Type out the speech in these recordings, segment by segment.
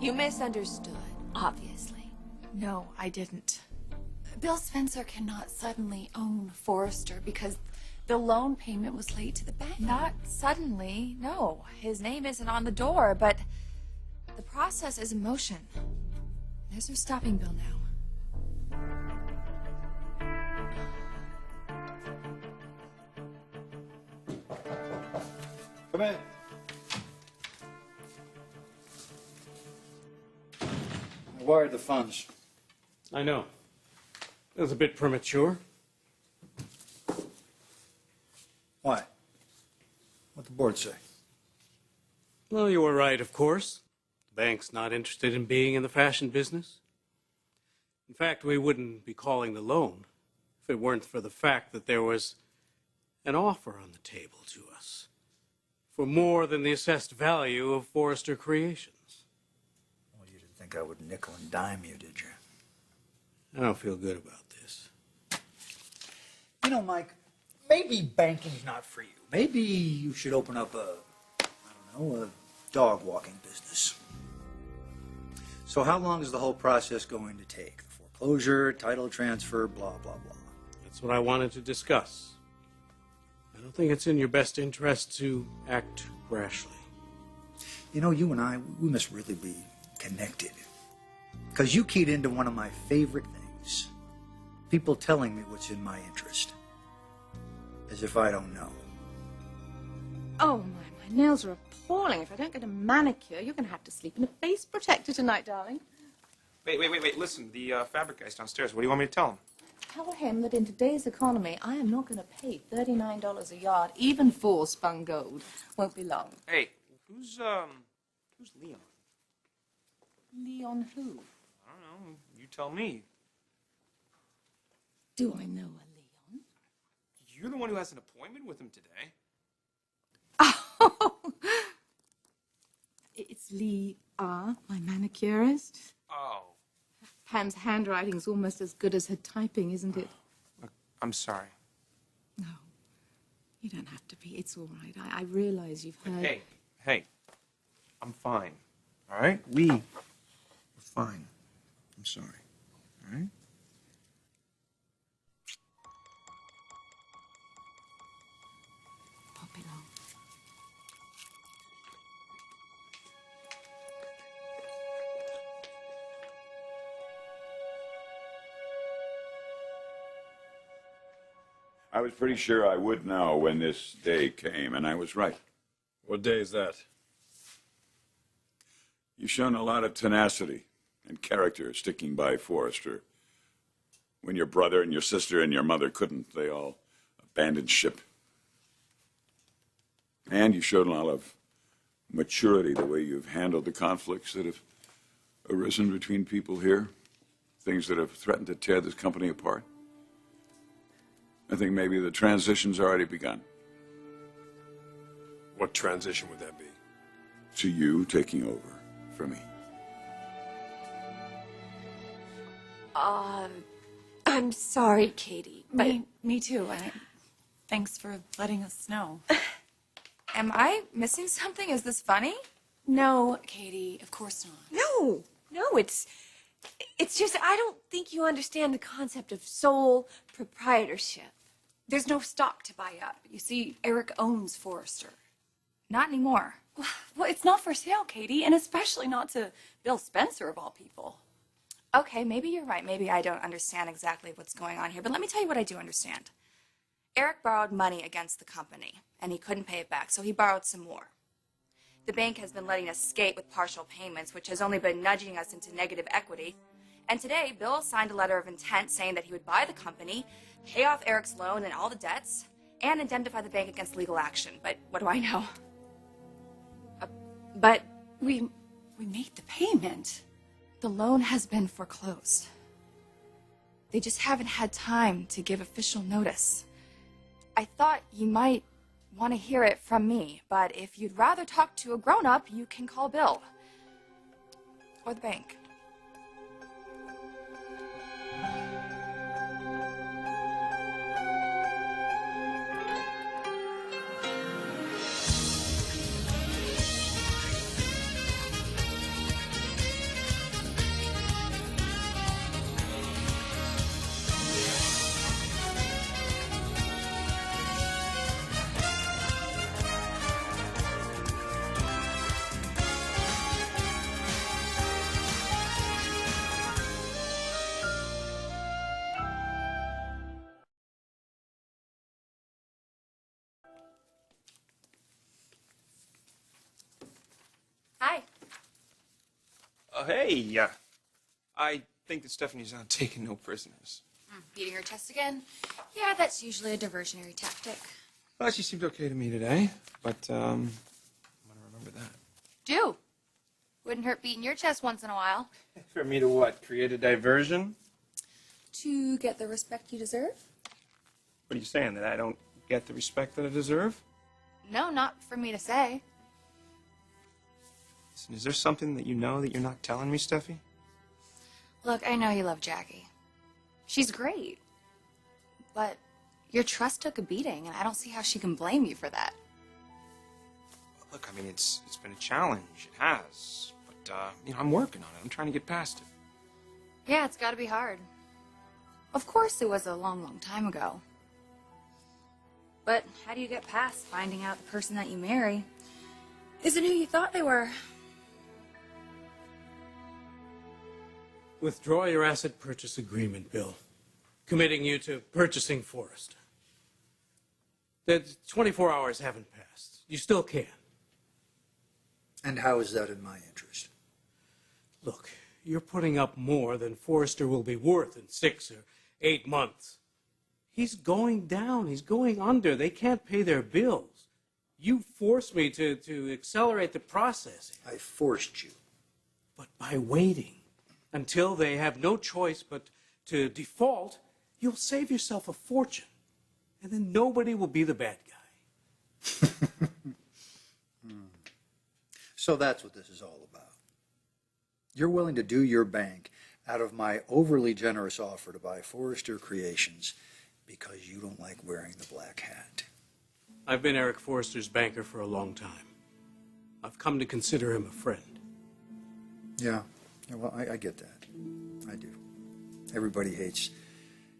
You misunderstood, obviously. No, I didn't. Bill Spencer cannot suddenly own Forrester because the loan payment was late to the bank. Not suddenly, no. His name isn't on the door, but the process is in motion. There's no stopping Bill now. Come in. I wired the funds. I know. It was a bit premature. Why? What'd the board say? Well, you were right, of course. The bank's not interested in being in the fashion business. In fact, we wouldn't be calling the loan if it weren't for the fact that there was an offer on the table to us for more than the assessed value of Forrester Creations. Well, you didn't think I would nickel and dime you, did you? I don't feel good about this. You know, Mike, maybe banking's not for you. Maybe you should open up a dog walking business. So how long is the whole process going to take? The foreclosure, title transfer, blah, blah, blah. That's what I wanted to discuss. I don't think it's in your best interest to act rashly. You know, you and I, we must really be connected. Because you keyed into one of my favorite things. People telling me what's in my interest. As if I don't know. Oh, my nails are appalling. If I don't get a manicure, you're going to have to sleep in a face protector tonight, darling. Wait. Listen, the fabric guy's downstairs. What do you want me to tell him? Tell him that in today's economy, I am not going to pay $39 a yard, even for spun gold. Won't be long. Hey, who's Leon? Leon who? I don't know. You tell me. Do I know a Leon? You're the one who has an appointment with him today. Oh! It's Lee R., my manicurist. Oh. Pam's handwriting's almost as good as her typing, isn't it? Look, I'm sorry. No, you don't have to be. It's all right. I realize you've heard... Hey. I'm fine. All right? We're fine. I'm sorry. All right? Won't be long. I was pretty sure I would know when this day came, and I was right. What day is that? You've shown a lot of tenacity and character sticking by Forrester. When your brother and your sister and your mother couldn't, they all abandoned ship. And you showed a lot of maturity, the way you've handled the conflicts that have arisen between people here, things that have threatened to tear this company apart. I think maybe the transition's already begun. What transition would that be? To you taking over for me. I'm sorry, Katie, but... Me too. Thanks for letting us know. Am I missing something? Is this funny? No, Katie, of course not. No, it's just I don't think you understand the concept of sole proprietorship. There's no stock to buy up. You see, Eric owns Forrester. Not anymore. Well, it's not for sale, Katie, and especially not to Bill Spencer, of all people. Okay, maybe you're right. Maybe I don't understand exactly what's going on here, but let me tell you what I do understand. Eric borrowed money against the company, and he couldn't pay it back, so he borrowed some more. The bank has been letting us skate with partial payments, which has only been nudging us into negative equity. And today, Bill signed a letter of intent saying that he would buy the company, pay off Eric's loan and all the debts, and indemnify the bank against legal action. But what do I know? But We made the payment. The loan has been foreclosed. They just haven't had time to give official notice. I thought you might want to hear it from me, but if you'd rather talk to a grown-up, you can call Bill. Or the bank. hey, I think that Stephanie's not taking no prisoners. Beating her chest again? Yeah, that's usually a diversionary tactic. Well, she seemed okay to me today, but, I'm gonna remember that. Do. Wouldn't hurt beating your chest once in a while. For me to what? Create a diversion? To get the respect you deserve? What are you saying, that I don't get the respect that I deserve? No, not for me to say. Listen, is there something that you know that you're not telling me, Steffi? Look, I know you love Jackie. She's great. But your trust took a beating, and I don't see how she can blame you for that. Look, I mean, it's been a challenge. It has. But, I'm working on it. I'm trying to get past it. Yeah, it's gotta be hard. Of course it was a long, long time ago. But how do you get past finding out the person that you marry isn't who you thought they were? Withdraw your asset purchase agreement, Bill, committing you to purchasing Forrester. The 24 hours haven't passed. You still can. And how is that in my interest? Look, you're putting up more than Forrester will be worth in 6 or 8 months. He's going down. He's going under. They can't pay their bills. You forced me to accelerate the process. I forced you. But by waiting until they have no choice but to default, you'll save yourself a fortune. And then nobody will be the bad guy. So that's what this is all about. You're willing to do your bank out of my overly generous offer to buy Forrester Creations because you don't like wearing the black hat. I've been Eric Forrester's banker for a long time. I've come to consider him a friend. Yeah, well, I get that. I do. Everybody hates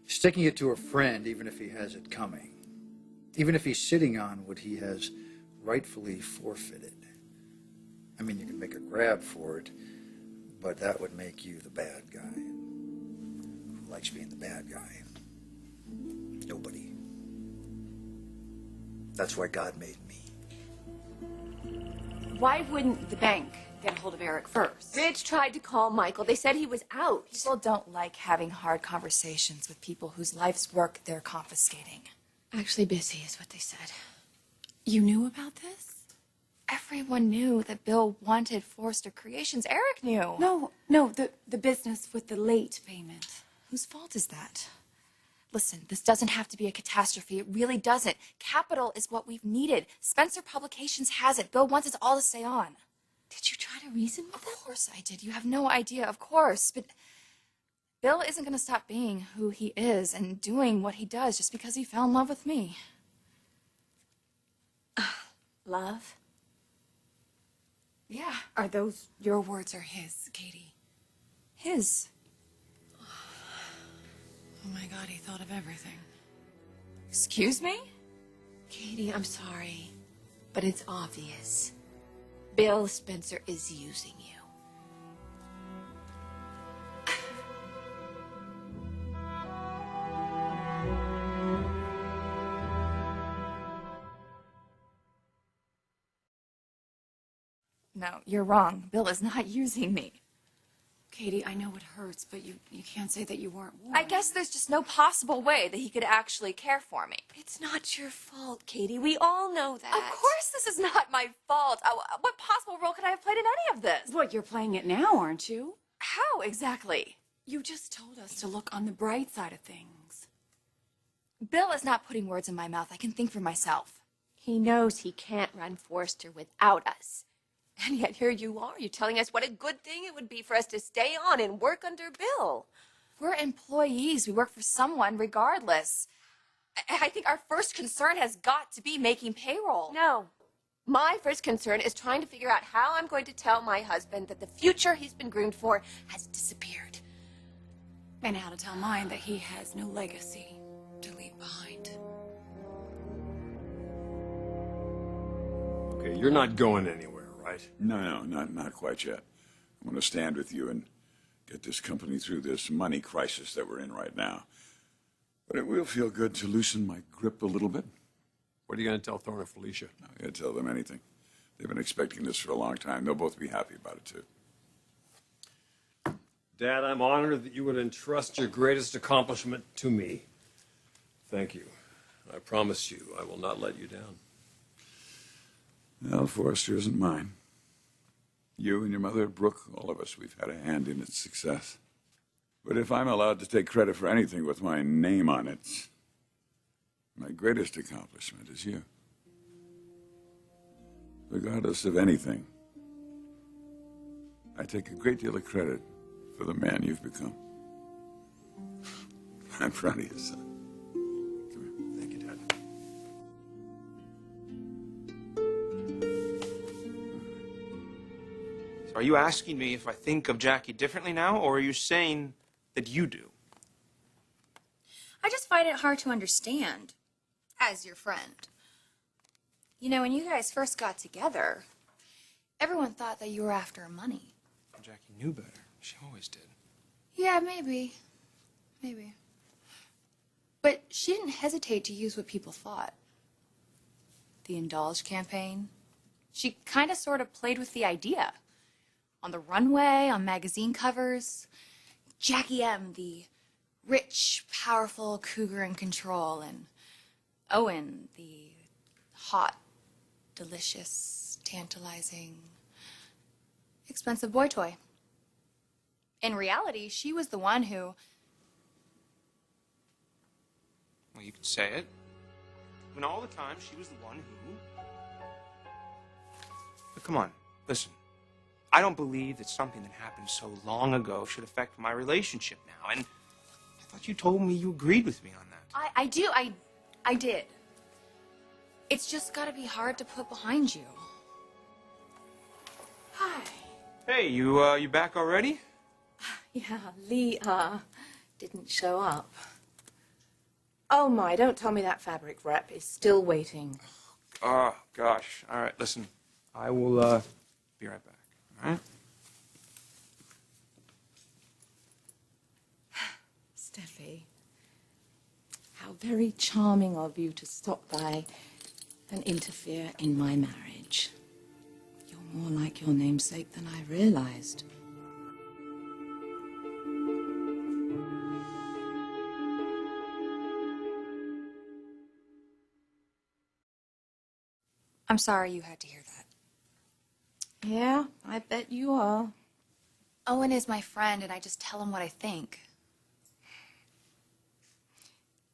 sticking it to a friend, even if he has it coming. Even if he's sitting on what he has rightfully forfeited. I mean, you can make a grab for it, but that would make you the bad guy. Who likes being the bad guy? Nobody. That's why God made me. Why wouldn't the bank get a hold of Eric first? Rich tried to call Michael. They said he was out. People don't like having hard conversations with people whose life's work they're confiscating. Actually busy is what they said. You knew about this? Everyone knew that Bill wanted Forrester Creations. Eric knew. No, the business with the late payment. Whose fault is that? Listen, this doesn't have to be a catastrophe. It really doesn't. Capital is what we've needed. Spencer Publications has it. Bill wants us all to stay on. Did you try to reason with him? Of course I did. You have no idea. Of course. But Bill isn't going to stop being who he is and doing what he does just because he fell in love with me. Love? Yeah. Are those your words or his, Katie? His. Oh my God, he thought of everything. Excuse me? Katie, I'm sorry, but it's obvious. Bill Spencer is using you. No, you're wrong. Bill is not using me. Katie, I know it hurts, but you can't say that you weren't warned. I guess there's just no possible way that he could actually care for me. It's not your fault, Katie. We all know that. Of course this is not my fault. What possible role could I have played in any of this? What, you're playing it now, aren't you? How exactly? You just told us to look on the bright side of things. Bill is not putting words in my mouth. I can think for myself. He knows he can't run Forrester without us. And yet here you are. You're telling us what a good thing it would be for us to stay on and work under Bill. We're employees. We work for someone regardless. I think our first concern has got to be making payroll. No. My first concern is trying to figure out how I'm going to tell my husband that the future he's been groomed for has disappeared. And how to tell mine that he has no legacy to leave behind. Okay, you're not going anywhere, right? No, not quite yet. I'm going to stand with you and get this company through this money crisis that we're in right now. But it will feel good to loosen my grip a little bit. What are you going to tell Thorne and Felicia? I'm not going to tell them anything. They've been expecting this for a long time. They'll both be happy about it, too. Dad, I'm honored that you would entrust your greatest accomplishment to me. Thank you. I promise you I will not let you down. Well, Forrester isn't mine. You and your mother, Brooke, all of us, we've had a hand in its success. But if I'm allowed to take credit for anything with my name on it, my greatest accomplishment is you. Regardless of anything, I take a great deal of credit for the man you've become. I'm proud of you, son. Come here. Thank you, Dad. So are you asking me if I think of Jackie differently now, or are you saying that you do? I just find it hard to understand, as your friend. You know, when you guys first got together, everyone thought that you were after money. Jackie knew better. She always did. Yeah, maybe. Maybe. But she didn't hesitate to use what people thought. The Indulge campaign. She kind of sort of played with the idea. On the runway, on magazine covers. Jackie M., the rich, powerful cougar in control, and Owen, the hot, delicious, tantalizing, expensive boy toy. In reality, she was the one who... Well, you could say it. When all the time she was the one who... But come on, listen. I don't believe that something that happened so long ago should affect my relationship now, and I thought you told me you agreed with me on that. I do. I did. It's just gotta be hard to put behind you. Hi. Hey, you back already? Yeah, Lee, didn't show up. Oh my, don't tell me that fabric rep is still waiting. Oh, gosh. All right, listen. I will, be right back, all right? Steffi, how very charming of you to stop by and interfere in my marriage. You're more like your namesake than I realized. I'm sorry you had to hear that. Yeah, I bet you are. Owen is my friend, and I just tell him what I think.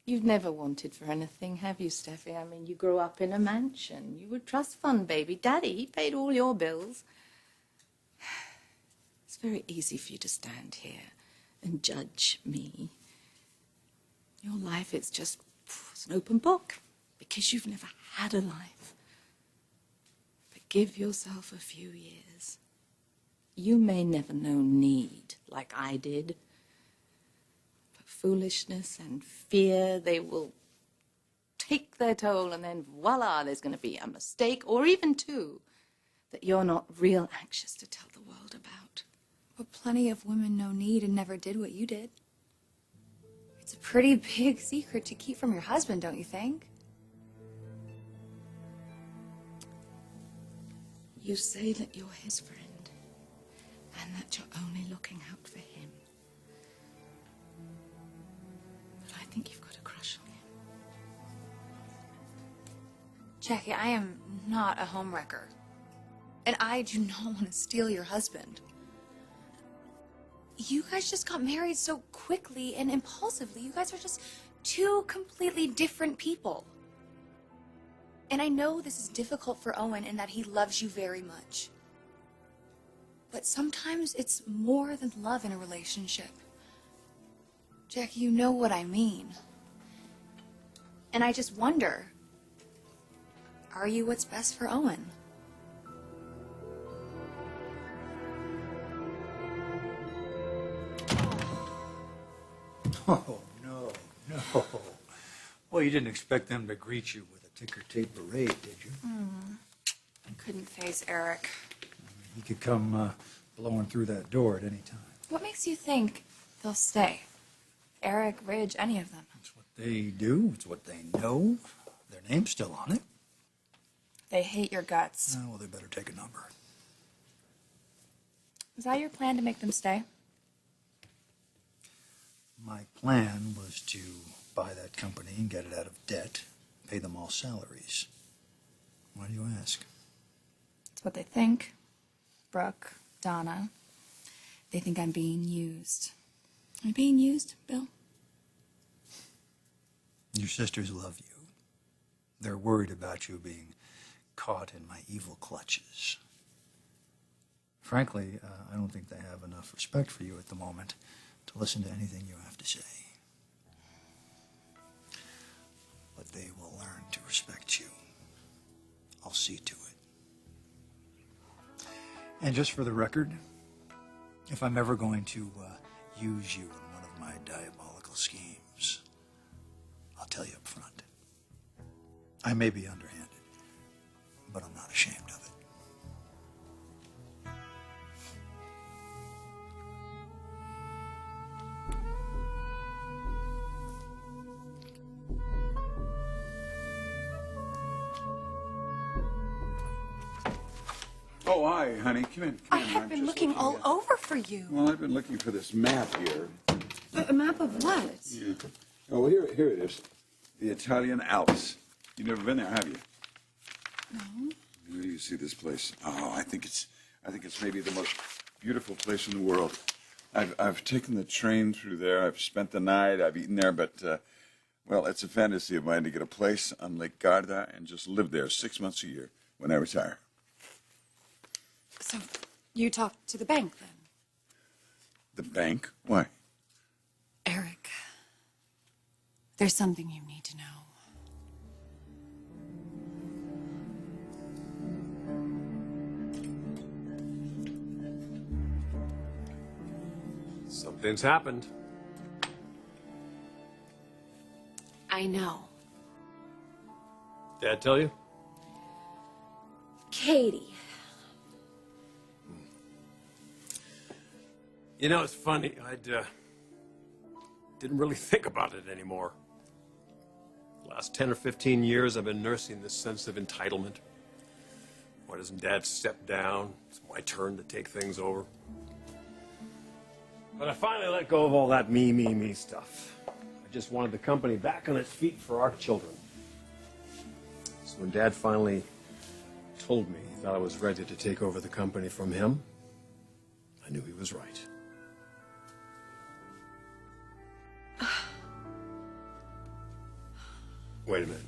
You've never wanted for anything, have you, Steffi? I mean, you grew up in a mansion. You were trust fund baby. Daddy, he paid all your bills. It's very easy for you to stand here and judge me. Your life, it's just it's an open book because you've never had a life. But give yourself a few years. You may never know need like I did. Foolishness and fear, they will take their toll, and then voila, there's going to be a mistake, or even two, that you're not real anxious to tell the world about. But plenty of women know need and never did what you did. It's a pretty big secret to keep from your husband, don't you think? You say that you're his friend, and that you're only looking out for him. But I think you've got a crush on him. Jackie, I am not a homewrecker. And I do not want to steal your husband. You guys just got married so quickly and impulsively. You guys are just two completely different people. And I know this is difficult for Owen in that he loves you very much. But sometimes it's more than love in a relationship. Jackie, you know what I mean. And I just wonder, are you what's best for Owen? Oh, no, no. Well, you didn't expect them to greet you with a ticker tape parade, did you? Couldn't face Eric. He could come blowing through that door at any time. What makes you think they'll stay? Eric, Ridge, any of them? It's what they do. It's what they know. Their name's still on it. They hate your guts. Oh, well, they better take a number. Is that your plan to make them stay? My plan was to buy that company and get it out of debt, pay them all salaries. Why do you ask? It's what they think. Brooke, Donna. They think I'm being used. Am I being used, Bill? Your sisters love you. They're worried about you being caught in my evil clutches. Frankly, I don't think they have enough respect for you at the moment to listen to anything you have to say. But they will learn to respect you. I'll see to it. And just for the record, if I'm ever going to use you in one of my diabolical schemes, I'll tell you up front. I may be underhanded, but I'm not ashamed of it. Oh, hi, honey. Come in. I have been looking all over for you. Well, I've been looking for this map here. A map of what? Yeah. Oh, well, here it is. The Italian Alps. You've never been there, have you? No. Where do you see this place? Oh, I think it's maybe the most beautiful place in the world. I've taken the train through there. I've spent the night. I've eaten there, but well, it's a fantasy of mine to get a place on Lake Garda and just live there 6 months a year when I retire. So, you talked to the bank then? The bank? Why? Eric, there's something you need to know. Something's happened. I know. Dad tell you? Katie. You know, it's funny. Didn't really think about it anymore. The last 10 or 15 years, I've been nursing this sense of entitlement. Why doesn't Dad step down? It's my turn to take things over. But I finally let go of all that me stuff. I just wanted the company back on its feet for our children. So when Dad finally told me he thought I was ready to take over the company from him, I knew he was right. Wait a minute.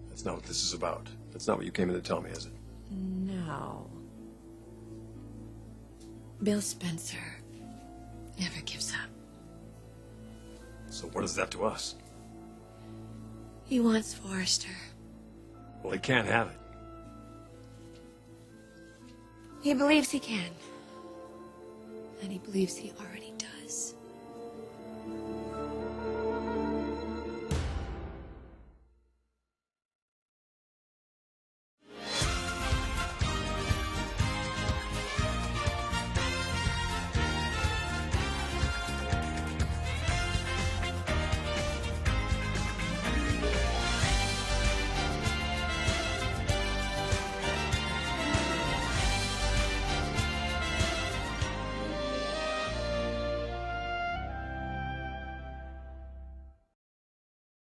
That's not what this is about. That's not what you came in to tell me, is it? No. Bill Spencer never gives up. So what is that to us? He wants Forrester. Well, he can't have it. He believes he can. And he believes he already does.